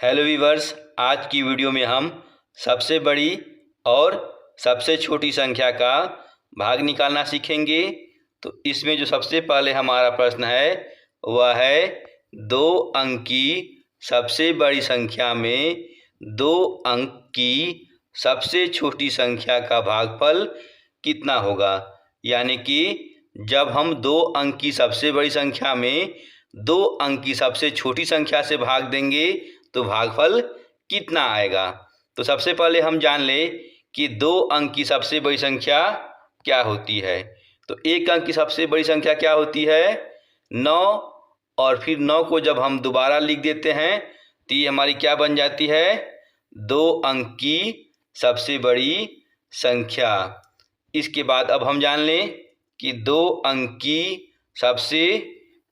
Hello viewers, आज की video में हम सबसे बड़ी और सबसे छोटी संख्या का भाग निकालना सीखेंगे। तो इसमें जो सबसे पहले हमारा प्रश्न है वह है 2 अंक की सबसे बड़ी संख्या में 2 अंक की सबसे छोटी संख्या का भागफल कितना होगा। यानी कि जब हम 2 अंक की सबसे बड़ी संख्या में 2 अंक की सबसे छोटी संख्या से भाग देंगे तो भागफल कितना आएगा। तो सबसे पहले हम जान लें कि 2 अंक की सबसे बड़ी संख्या क्या होती है। तो 1 अंक की सबसे बड़ी संख्या क्या होती है 9, और फिर 9 को जब हम दोबारा लिख देते हैं तो ये हमारी क्या बन जाती है 2 अंक की सबसे बड़ी संख्या। इसके बाद अब हम जान लें कि 2 अंक की सबसे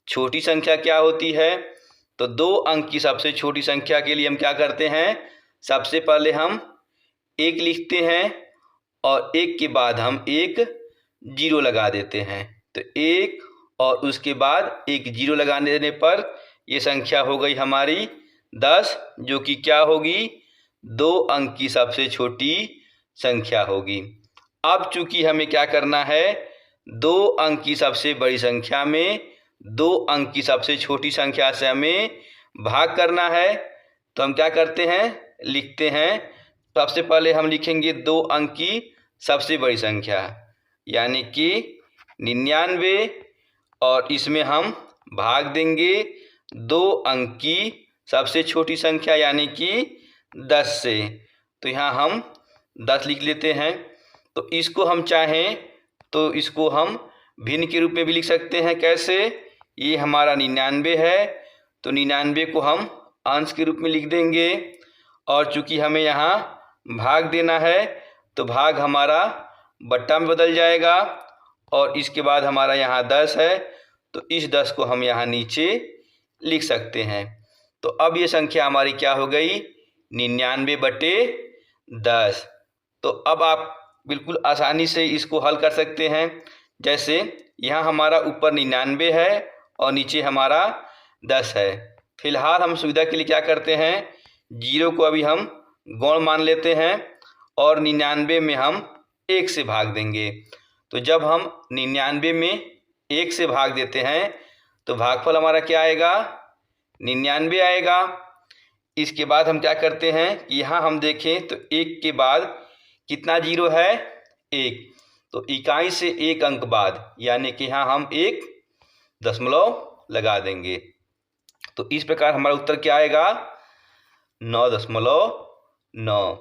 छोटी संख्या क्या होती है। तो 2 अंक की सबसे छोटी संख्या के लिए हम क्या करते हैं, सबसे पहले हम 1 लिखते हैं और 1 के बाद हम एक 0 लगा देते हैं। तो 1 और उसके बाद एक 0 लगा देने पर ये संख्या हो गई हमारी 10, जो कि क्या होगी 2 अंक की सबसे छोटी संख्या होगी। अब चूंकि हमें क्या करना है 2 अंक की सबसे बड़ी संख्या में 2 अंक की सबसे छोटी संख्या से हमें भाग करना है, तो हम क्या करते हैं लिखते हैं। सबसे पहले हम लिखेंगे 2 अंक की सबसे बड़ी संख्या यानी कि 99, और इसमें हम भाग देंगे 2 अंक की सबसे छोटी संख्या यानी कि 10 से। तो यहाँ हम 10 लिख लेते हैं। तो इसको हम चाहें तो इसको हम भिन्न के रूप में भी लिख सकते हैं। कैसे, ये हमारा 99 है तो 99 को हम अंश के रूप में लिख देंगे, और चूंकि हमें यहाँ भाग देना है तो भाग हमारा बट्टा में बदल जाएगा, और इसके बाद हमारा यहाँ 10 है तो इस 10 को हम यहाँ नीचे लिख सकते हैं। तो अब ये संख्या हमारी क्या हो गई 99/10। तो अब आप बिल्कुल आसानी से इसको हल कर सकते हैं। जैसे यहाँ हमारा ऊपर 99 है और नीचे हमारा 10 है। फिलहाल हम सुविधा के लिए क्या करते हैं 0 को अभी हम गौण मान लेते हैं और 99 में हम 1 से भाग देंगे। तो जब हम 99 में 1 से भाग देते हैं तो भागफल हमारा क्या आएगा 99 आएगा। इसके बाद हम क्या करते हैं कि यहाँ हम देखें तो 1 के बाद कितना 0 है 1, तो इकाई से 1 अंक बाद यानी कि यहाँ हम 1 दशमलव लगा देंगे। तो इस प्रकार हमारा उत्तर क्या आएगा 9.9।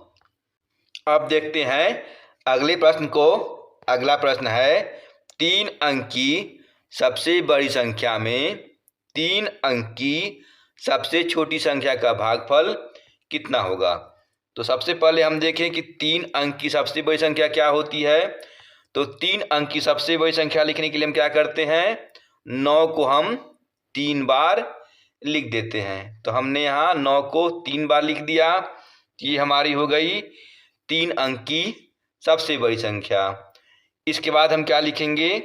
अब देखते हैं अगले प्रश्न को। अगला प्रश्न है 3 अंक की सबसे बड़ी संख्या में 3 अंक की सबसे छोटी संख्या का भागफल कितना होगा। तो सबसे पहले हम देखें कि 3 अंक की सबसे बड़ी संख्या क्या होती है। तो 3 अंक की सबसे बड़ी संख्या लिखने के लिए हम क्या करते हैं 9 को हम 3 बार लिख देते हैं। तो हमने यहाँ 9 को 3 बार लिख दिया, ये हमारी हो गई 3 अंक की सबसे बड़ी संख्या। इसके बाद हम क्या लिखेंगे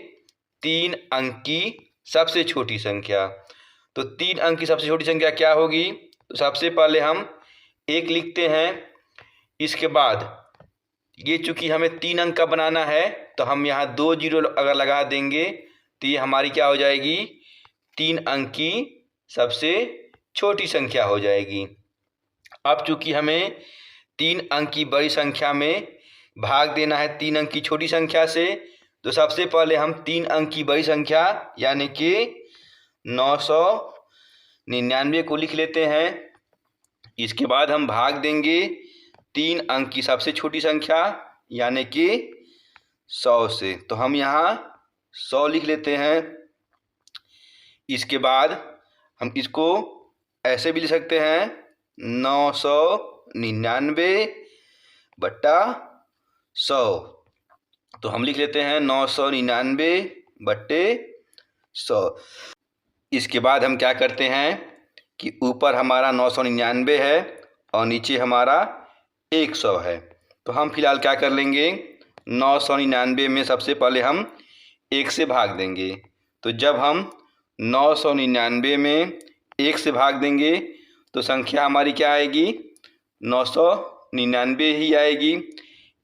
3 अंक की सबसे छोटी संख्या। तो 3 अंक की सबसे छोटी संख्या क्या होगी, तो सबसे पहले हम 1 लिखते हैं। इसके बाद ये चूंकि हमें 3 अंक का बनाना है तो हम यहाँ 2 0 अगर लगा देंगे तो ये हमारी क्या हो जाएगी 3 अंक की सबसे छोटी संख्या हो जाएगी। अब चूंकि हमें 3 अंक की बड़ी संख्या में भाग देना है 3 अंक की छोटी संख्या से, तो सबसे पहले हम 3 अंक की बड़ी संख्या यानी कि 999 को लिख लेते हैं। इसके बाद हम भाग देंगे 3 अंक की सबसे छोटी संख्या यानी कि 100 से। तो हम यहाँ 100 लिख लेते हैं। इसके बाद हम इसको ऐसे भी लिख सकते हैं 999/100। तो हम लिख लेते हैं 999/100। इसके बाद हम क्या करते हैं कि ऊपर हमारा 999 है और नीचे हमारा 100 है। तो हम फिलहाल क्या कर लेंगे 999 में सबसे पहले हम 1 से भाग देंगे। तो जब हम 999 में 1 से भाग देंगे तो संख्या हमारी क्या आएगी, 999 ही आएगी।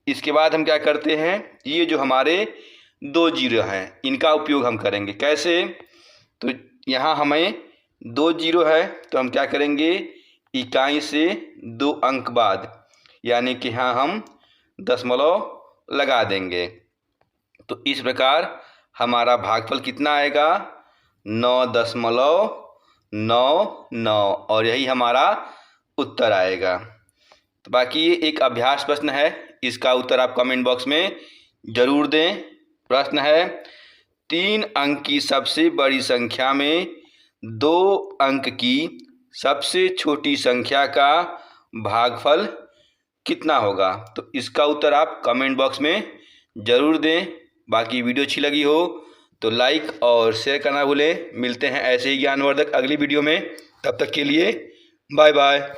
इसके बाद हम क्या करते हैं, ये जो हमारे 2 जीरो हैं इनका उपयोग हम करेंगे। कैसे, तो यहाँ हमें 2 जीरो है तो हम क्या करेंगे, इकाई से 2 अंक बाद यानी कि यहाँ हम दशमलव लगा देंगे। तो इस प्रकार हमारा भागफल कितना आएगा, 9.99 और यही हमारा उत्तर आएगा। तो बाकी ये एक अभ्यास प्रश्न है, इसका उत्तर आप कमेंट बॉक्स में ज़रूर दें। प्रश्न है, 3 अंक की सबसे बड़ी संख्या में 2 अंक की सबसे छोटी संख्या का भागफल कितना होगा। तो इसका उत्तर आप कमेंट बॉक्स में ज़रूर दें। बाकी वीडियो अच्छी लगी हो तो लाइक और शेयर करना भूलें। मिलते हैं ऐसे ही ज्ञानवर्धक अगली वीडियो में, तब तक के लिए बाय बाय।